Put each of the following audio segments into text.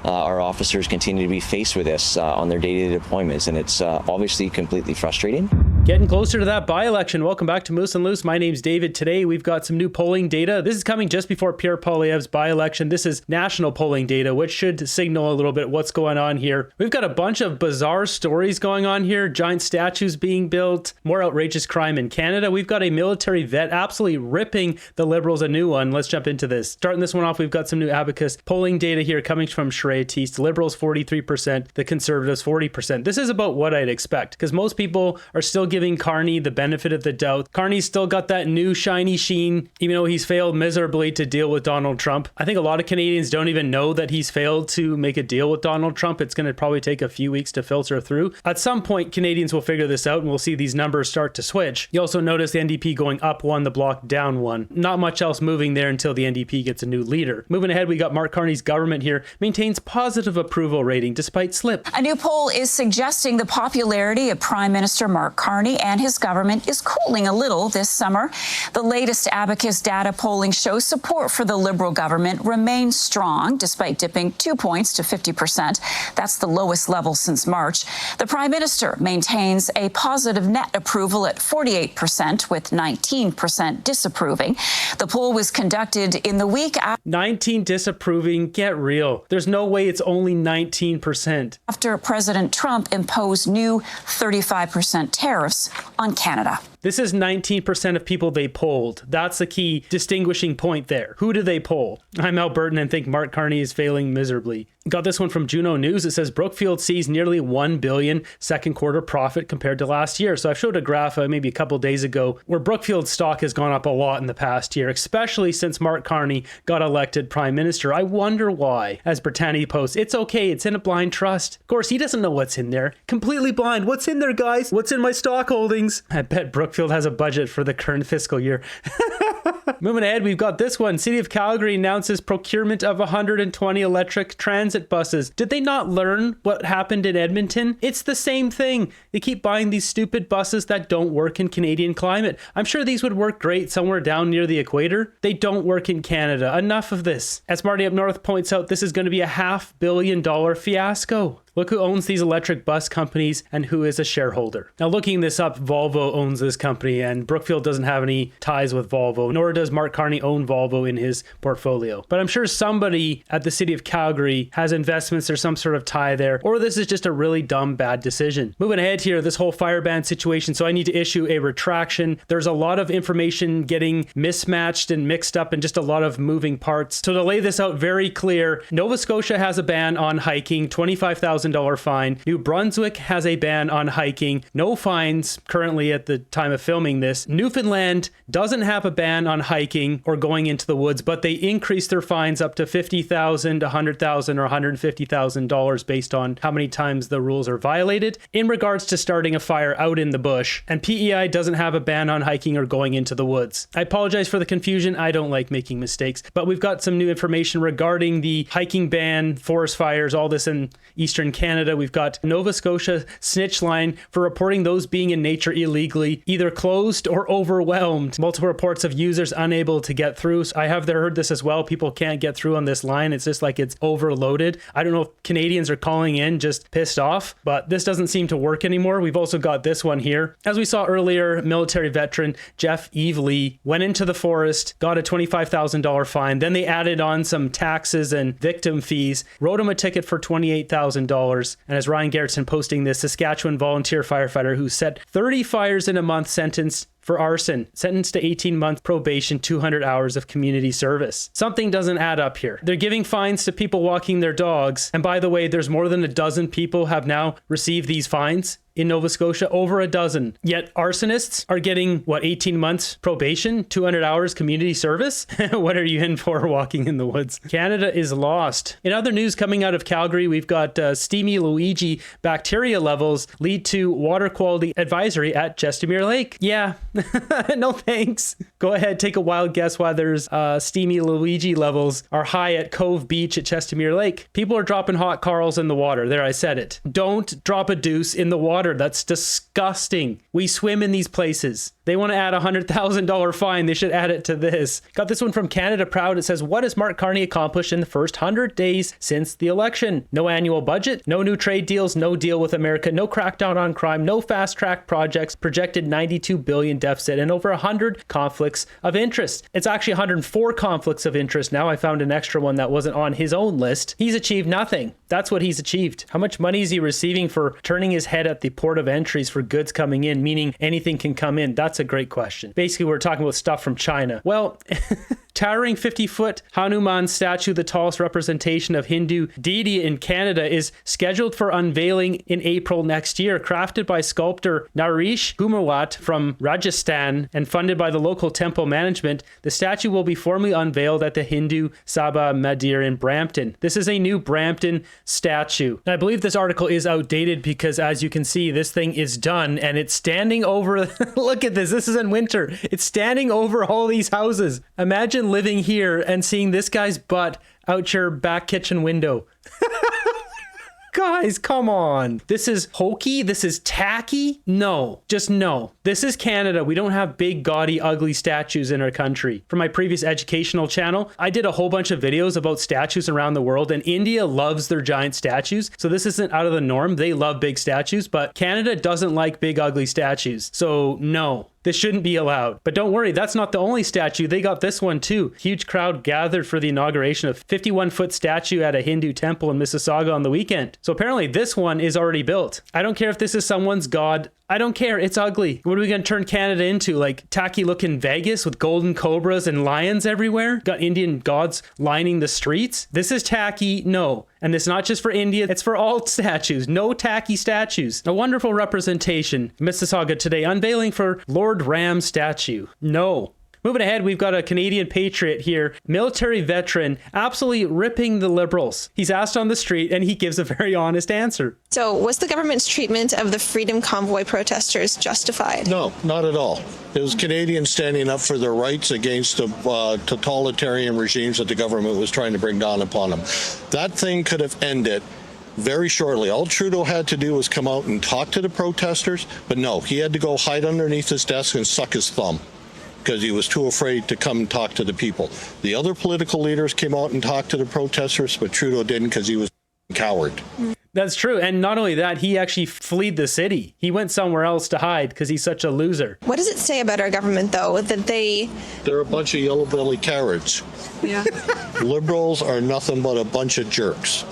our officers continue to be faced with this on their day-to-day deployments, and it's obviously completely frustrating. Getting closer to that by-election. Welcome back to Moose and Loose. My name's David. Today we've got some new polling data. This is coming just before Pierre Poilievre's by-election. This is national polling data, which should signal a little bit what's going on here. We've got a bunch of bizarre stories going on here. Giant statues being built, more outrageous crime in Canada. We've got a military vet absolutely ripping the Liberals a new one. Let's jump into this. Starting this one off, we've got some new Abacus polling data here coming from Simieritsch. Liberals 43%, the Conservatives 40%. This is about what I'd expect, because most people are still giving Carney the benefit of the doubt. Carney's still got that new shiny sheen, even though he's failed miserably to deal with Donald Trump. I think a lot of Canadians don't even know that he's failed to make a deal with Donald Trump. It's going to probably take a few weeks to filter through. At some point, Canadians will figure this out and we'll see these numbers start to switch. You also notice the NDP going up one, the Bloc down one. Not much else moving there until the NDP gets a new leader. Moving ahead, we got Mark Carney's government here maintains positive approval rating despite slip. A new poll is suggesting the popularity of Prime Minister Mark Carney and his government is cooling a little this summer. The latest Abacus data polling shows support for the Liberal government remains strong, despite dipping 2 points to 50%. That's the lowest level since March. The Prime Minister maintains a positive net approval at 48%, with 19% disapproving. The poll was conducted in the week after 19 disapproving. Get real. There's no way it's only 19%. After President Trump imposed new 35% tariffs on Canada. This is 19% of people they polled. That's the key distinguishing point there. Who do they poll? I'm Albertan and think Mark Carney is failing miserably. Got this one from Juno News. It says Brookfield sees nearly $1 billion second quarter profit compared to last year. So I showed a graph maybe a couple days ago where Brookfield stock has gone up a lot in the past year, especially since Mark Carney got elected prime minister. I wonder why. As Britannia posts, it's okay. It's in a blind trust. Of course, he doesn't know what's in there. Completely blind. What's in there, guys? What's in my stock holdings? I bet Brookfield has a budget for the current fiscal year. Moving ahead, we've got this one. City of Calgary announces procurement of 120 electric transit buses. Did they not learn what happened in Edmonton? It's the same thing. They keep buying these stupid buses that don't work in Canadian climate. I'm sure these would work great somewhere down near the equator. They don't work in Canada. Enough of this. As Marty up north points out, this is going to be a $500 million fiasco. Look who owns these electric bus companies and who is a shareholder. Now, looking this up, Volvo owns this company and Brookfield doesn't have any ties with Volvo, nor does Mark Carney own Volvo in his portfolio. But I'm sure somebody at the city of Calgary has investments or some sort of tie there, or this is just a really dumb, bad decision. Moving ahead here, this whole fire ban situation, so I need to issue a retraction. There's a lot of information getting mismatched and mixed up and just a lot of moving parts. So to lay this out very clear, Nova Scotia has a ban on hiking, $25,000 fine. New Brunswick has a ban on hiking. No fines currently at the time of filming this. Newfoundland doesn't have a ban on hiking or going into the woods, but they increased their fines up to $50,000, $100,000, or $150,000 based on how many times the rules are violated in regards to starting a fire out in the bush. And PEI doesn't have a ban on hiking or going into the woods. I apologize for the confusion. I don't like making mistakes, but we've got some new information regarding the hiking ban, forest fires, all this in Eastern Canada. We've got Nova Scotia snitch line for reporting those being in nature illegally, either closed or overwhelmed. Multiple reports of users unable to get through. So I have heard this as well. People can't get through on this line. It's just like it's overloaded. I don't know if Canadians are calling in just pissed off, but this doesn't seem to work anymore. We've also got this one here. As we saw earlier, military veteran Jeff Evely went into the forest, got a $25,000 fine. Then they added on some taxes and victim fees, wrote him a ticket for $28,000. And as Ryan Garrettson posting this, Saskatchewan volunteer firefighter who set 30 fires in a month sentenced for arson, sentenced to 18-month probation, 200 hours of community service. Something doesn't add up here. They're giving fines to people walking their dogs. And by the way, there's more than a dozen people have now received these fines in Nova Scotia, over a dozen. Yet arsonists are getting, 18 months probation, 200 hours community service? What are you in for walking in the woods? Canada is lost. In other news coming out of Calgary, we've got Steamy Luigi bacteria levels lead to water quality advisory at Chestermere Lake. Yeah, No thanks. Go ahead, take a wild guess why there's steamy Luigi levels are high at Cove Beach at Chestermere Lake. People are dropping hot Carls in the water. There, I said it. Don't drop a deuce in the water. That's disgusting. We swim in these places. They want to add a $100,000 fine. They should add it to this. Got this one from Canada Proud. It says, what has Mark Carney accomplished in the first 100 days since the election? No annual budget, no new trade deals, no deal with America, no crackdown on crime, no fast-track projects, projected $92 billion deficit, and over 100 conflicts of interest. It's actually 104 conflicts of interest now. I found an extra one that wasn't on his own list. He's achieved nothing. That's what he's achieved. How much money is he receiving for turning his head at the port of entries for goods coming in, meaning anything can come in? That's a great question. Basically, we're talking about stuff from China. Well, towering 50-foot Hanuman statue, the tallest representation of Hindu deity in Canada, is scheduled for unveiling in April next year. Crafted by sculptor Naresh Kumawat from Rajasthan and funded by the local temple management, the statue will be formally unveiled at the Hindu Sabha Mandir in Brampton. This is a new Brampton statue. And I believe this article is outdated because, as you can see, this thing is done and it's standing over... Look at this. This is in winter. It's standing over all these houses. Imagine living here and seeing this guy's butt out your back kitchen window. Guys, come on. This is hokey? This is tacky? No, just no. This is Canada. We don't have big, gaudy, ugly statues in our country. For my previous educational channel, I did a whole bunch of videos about statues around the world, and India loves their giant statues. So this isn't out of the norm. They love big statues, but Canada doesn't like big, ugly statues. So no. This shouldn't be allowed. But don't worry, that's not the only statue. They got this one too. Huge crowd gathered for the inauguration of 51-foot statue at a Hindu temple in Mississauga on the weekend. So apparently this one is already built. I don't care if this is someone's god. I don't care. It's ugly. What are we going to turn Canada into? Like tacky looking Vegas with golden cobras and lions everywhere? Got Indian gods lining the streets? This is tacky. No. And it's not just for India. It's for all statues. No tacky statues. A wonderful representation. Mississauga today unveiling for Lord Ram statue. No. Moving ahead, we've got a Canadian patriot here, military veteran, absolutely ripping the Liberals. He's asked on the street and he gives a very honest answer. So was the government's treatment of the Freedom Convoy protesters justified? No, not at all. It was Canadians standing up for their rights against the totalitarian regimes that the government was trying to bring down upon them. That thing could have ended very shortly. All Trudeau had to do was come out and talk to the protesters, but no, he had to go hide underneath his desk and suck his thumb, because he was too afraid to come and talk to the people. The other political leaders came out and talked to the protesters, but Trudeau didn't because he was a coward. That's true. And not only that, he actually fled the city. He went somewhere else to hide because he's such a loser. What does it say about our government, though, that they're a bunch of yellow-belly cowards. Yeah. Liberals are nothing but a bunch of jerks.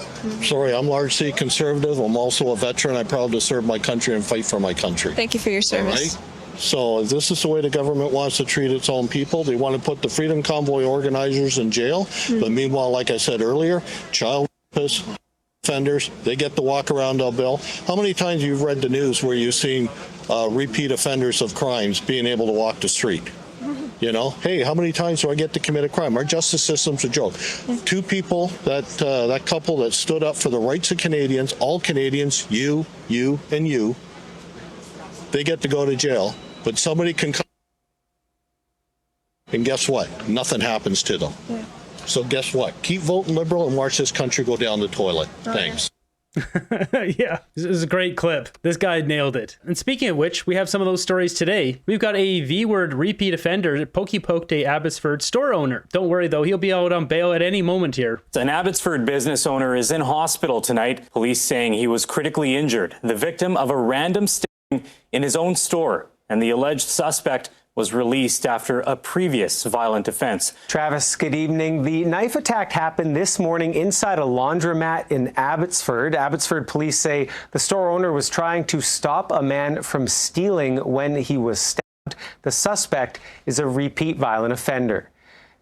Sorry, I'm largely conservative. I'm also a veteran. I'm proud to serve my country and fight for my country. Thank you for your service. Right? So if this is the way the government wants to treat its own people, they want to put the Freedom Convoy organizers in jail. But meanwhile, like I said earlier, child rapists, offenders, they get to walk around a bill. How many times you've read the news where you've seen repeat offenders of crimes being able to walk the street? You know, hey, how many times do I get to commit a crime? Our justice system's a joke. Two people, that couple that stood up for the rights of Canadians, all Canadians, you, and you, they get to go to jail. But somebody can come, and guess what? Nothing happens to them. Yeah. So guess what? Keep voting Liberal and watch this country go down the toilet. Thanks. Yeah, this is a great clip. This guy nailed it. And speaking of which, we have some of those stories today. We've got a V-word repeat offender, Pokey Poke Day Abbotsford store owner. Don't worry though, he'll be out on bail at any moment here. An Abbotsford business owner is in hospital tonight. Police saying he was critically injured, the victim of a random sting in his own store. And the alleged suspect was released after a previous violent offense. Travis, good evening. The knife attack happened this morning inside a laundromat in Abbotsford. Abbotsford police say the store owner was trying to stop a man from stealing when he was stabbed. The suspect is a repeat violent offender.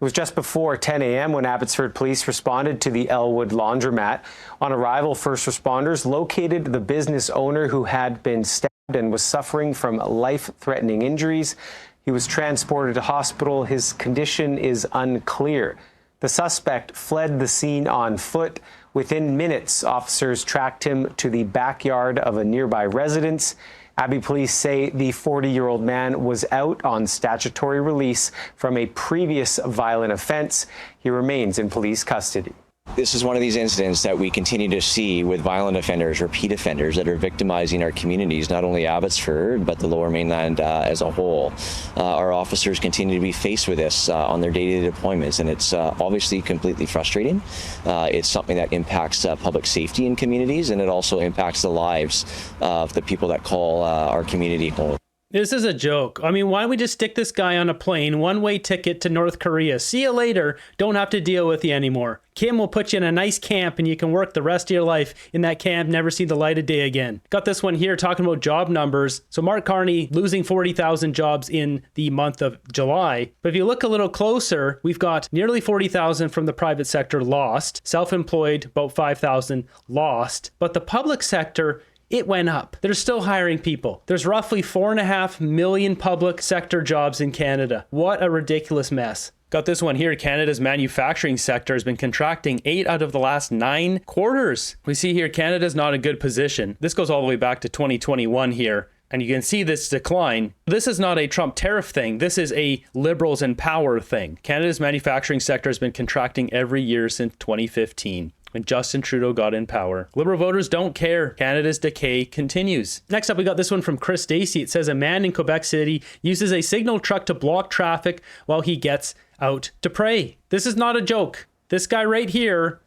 It was just before 10 a.m. when Abbotsford police responded to the Elwood laundromat. On arrival, first responders located the business owner who had been stabbed and was suffering from life-threatening injuries. He was transported to hospital. His condition is unclear. The suspect fled the scene on foot. Within minutes, officers tracked him to the backyard of a nearby residence. Abbey police say the 40-year-old man was out on statutory release from a previous violent offense. He remains in police custody. This is one of these incidents that we continue to see with violent offenders, repeat offenders that are victimizing our communities, not only Abbotsford, but the Lower Mainland as a whole. Our officers continue to be faced with this on their day-to-day deployments, and it's obviously completely frustrating. It's something that impacts public safety in communities, and it also impacts the lives of the people that call our community home. This is a joke. I mean, why don't we just stick this guy on a plane, one-way ticket to North Korea? See you later. Don't have to deal with you anymore. Kim will put you in a nice camp and you can work the rest of your life in that camp, never see the light of day again. Got this one here talking about job numbers. So Mark Carney losing 40,000 jobs in the month of July. But if you look a little closer, we've got nearly 40,000 from the private sector lost, self-employed about 5,000 lost, but the public sector, it went up. They're still hiring people. There's roughly 4.5 million public sector jobs in Canada. What a ridiculous mess. Got this one here. Canada's manufacturing sector has been contracting 8 out of the last 9 quarters. We see here Canada's not in good position. This goes all the way back to 2021 here. And you can see this decline. This is not a Trump tariff thing. This is a Liberals in power thing. Canada's manufacturing sector has been contracting every year since 2015. When Justin Trudeau got in power. Liberal voters don't care. Canada's decay continues. Next up, we got this one from Chris Stacey. It says a man in Quebec City uses a signal truck to block traffic while he gets out to pray. This is not a joke. This guy right here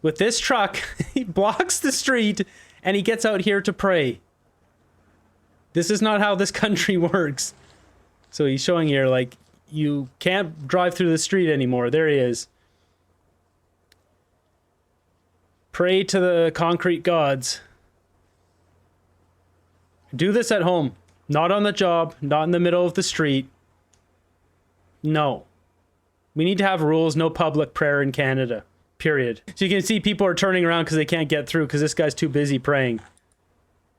with this truck, he blocks the street and he gets out here to pray. This is not how this country works. So he's showing here, like, you can't drive through the street anymore. There he is. Pray to the concrete gods. Do this at home. Not on the job. Not in the middle of the street. No. We need to have rules. No public prayer in Canada. Period. So you can see people are turning around because they can't get through because this guy's too busy praying.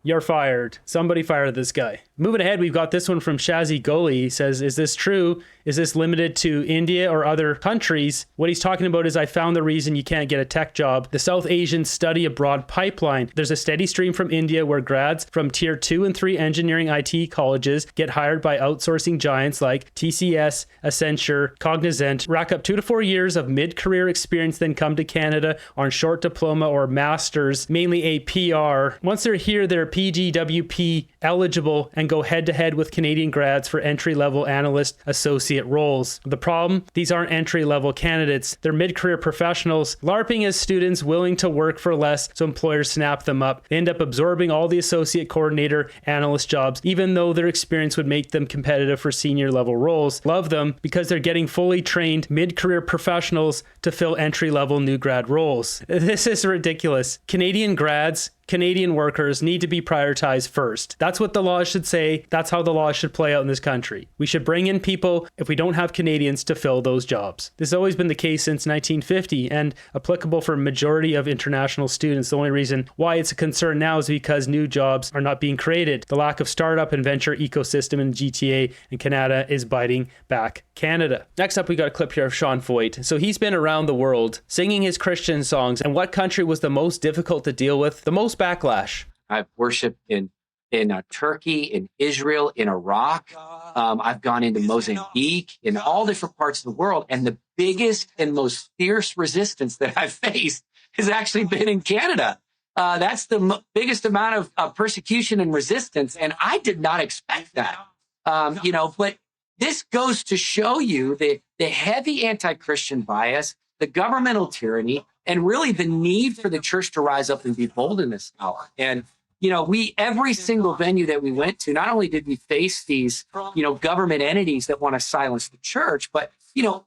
You're fired. Somebody fire this guy. Moving ahead, we've got this one from Shazzy Goli. He says, is this true? Is this limited to India or other countries? What he's talking about is I found the reason you can't get a tech job. The South Asian Study Abroad Pipeline. There's a steady stream from India where grads from tier 2 and 3 engineering IT colleges get hired by outsourcing giants like TCS, Accenture, Cognizant, rack up 2 to 4 years of mid-career experience, then come to Canada on short diploma or masters, mainly a PR. Once they're here, they're PGWP eligible and go head-to-head with Canadian grads for entry-level analyst associate roles. The problem? These aren't entry-level candidates. They're mid-career professionals, LARPing as students willing to work for less, so employers snap them up. They end up absorbing all the associate coordinator analyst jobs, even though their experience would make them competitive for senior-level roles. Love them because they're getting fully trained mid-career professionals to fill entry-level new grad roles. This is ridiculous. Canadian grads, Canadian workers need to be prioritized first. That's what the law should say. That's how the law should play out in this country. We should bring in people if we don't have Canadians to fill those jobs. This has always been the case since 1950 and applicable for a majority of international students. The only reason why it's a concern now is because new jobs are not being created. The lack of startup and venture ecosystem in GTA and Canada is biting back Canada. Next up, we got a clip here of Sean Voigt. So he's been around the world singing his Christian songs. And what country was the most difficult to deal with? The most backlash. I've worshiped in Turkey, in Israel, in Iraq. I've gone into Mozambique, in all different parts of the world. And the biggest and most fierce resistance that I've faced has actually been in Canada. That's the biggest amount of persecution and resistance. And I did not expect that. But this goes to show you the heavy anti-Christian bias, the governmental tyranny, and really the need for the church to rise up and be bold in this hour. And, every single venue that we went to, not only did we face these, government entities that want to silence the church, but,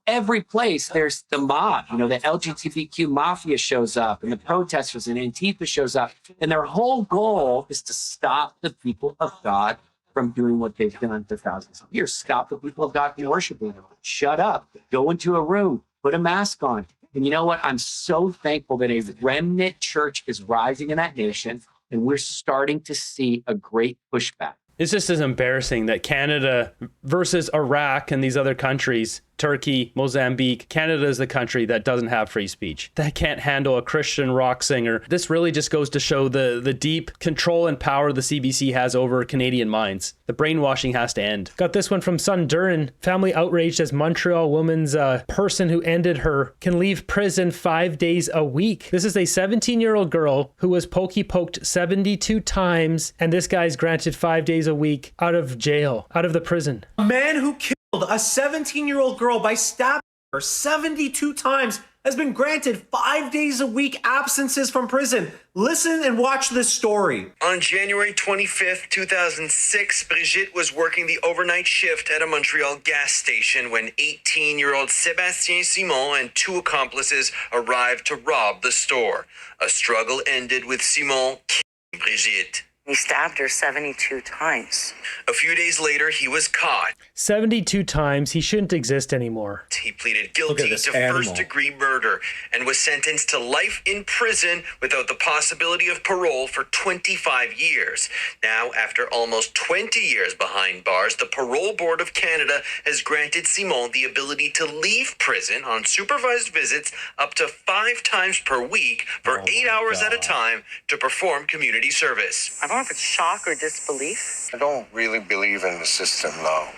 every place there's the mob, the LGBTQ mafia shows up and the protesters and Antifa shows up. And their whole goal is to stop the people of God from doing what they've done for thousands of years. Stop the people of God from worshiping them. Shut up. Go into a room. Put a mask on. And you know what? I'm so thankful that a remnant church is rising in that nation, and we're starting to see a great pushback. It's just as embarrassing that Canada versus Iraq and these other countries, Turkey, Mozambique. Canada is the country that doesn't have free speech, that can't handle a Christian rock singer. This really just goes to show the deep control and power the CBC has over Canadian minds. The brainwashing has to end. Got this one from Sun Durin. Family outraged as Montreal woman's person who ended her can leave prison 5 days a week. This is a 17-year-old girl who was poked 72 times, and this guy's granted 5 days a week out of jail, out of the prison. A man who killed a 17-year-old girl by stabbing her 72 times has been granted 5 days a week absences from prison. Listen and watch this story. On January 25th, 2006, Brigitte was working the overnight shift at a Montreal gas station when 18-year-old Sébastien Simon and two accomplices arrived to rob the store. A struggle ended with Simon killing Brigitte. He stabbed her 72 times. A few days later, he was caught. 72 times. He shouldn't exist anymore. He pleaded guilty to first-degree murder and was sentenced to life in prison without the possibility of parole for 25 years. Now, after almost 20 years behind bars, the Parole Board of Canada has granted Simon the ability to leave prison on supervised visits up to 5 times per week for 8 hours at a time to perform community service. I don't know if it's shock or disbelief. I don't really believe in the system now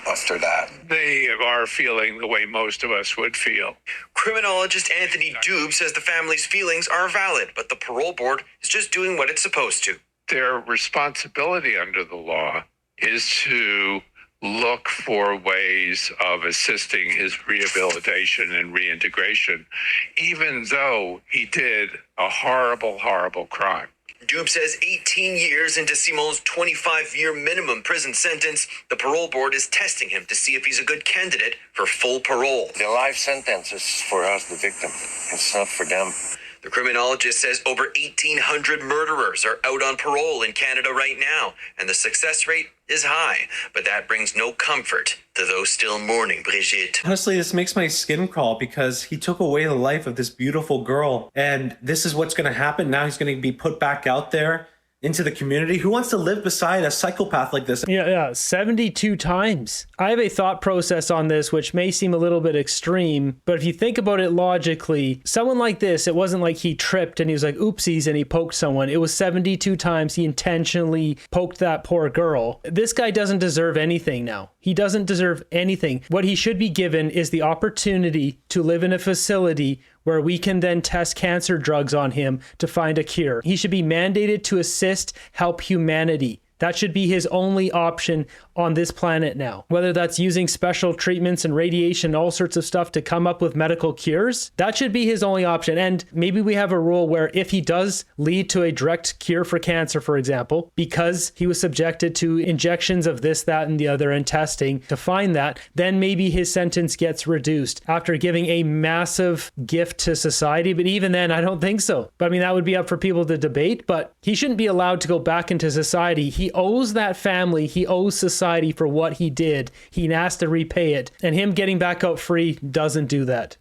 after that. They are feeling the way most of us would feel. Criminologist Anthony Dube says the family's feelings are valid, but the parole board is just doing what it's supposed to. Their responsibility under the law is to look for ways of assisting his rehabilitation and reintegration, even though he did a horrible, horrible crime. Dube says 18 years into Simon's 25-year minimum prison sentence, the parole board is testing him to see if he's a good candidate for full parole. The life sentence is for us, the victim. It's not for them. The criminologist says over 1,800 murderers are out on parole in Canada right now, and the success rate is high, but that brings no comfort to those still mourning Brigitte. Honestly, this makes my skin crawl because he took away the life of this beautiful girl, and this is what's going to happen. Now he's going to be put back out there into the community. Who wants to live beside a psychopath like this? Yeah, 72 times. I have a thought process on this, which may seem a little bit extreme, but if you think about it logically, someone like this, it wasn't like he tripped and he was like, oopsies, and he poked someone. It was 72 times he intentionally poked that poor girl. This guy doesn't deserve anything now. He doesn't deserve anything. What he should be given is the opportunity to live in a facility where we can then test cancer drugs on him to find a cure. He should be mandated to help humanity. That should be his only option on this planet now. Whether that's using special treatments and radiation, all sorts of stuff to come up with medical cures, that should be his only option. And maybe we have a rule where if he does lead to a direct cure for cancer, for example, because he was subjected to injections of this, that, and the other and testing to find that, then maybe his sentence gets reduced after giving a massive gift to society. But even then, I don't think so. But I mean, that would be up for people to debate, but he shouldn't be allowed to go back into society. He owes that family, he owes society for what he did. He has to repay it. And him getting back out free doesn't do that.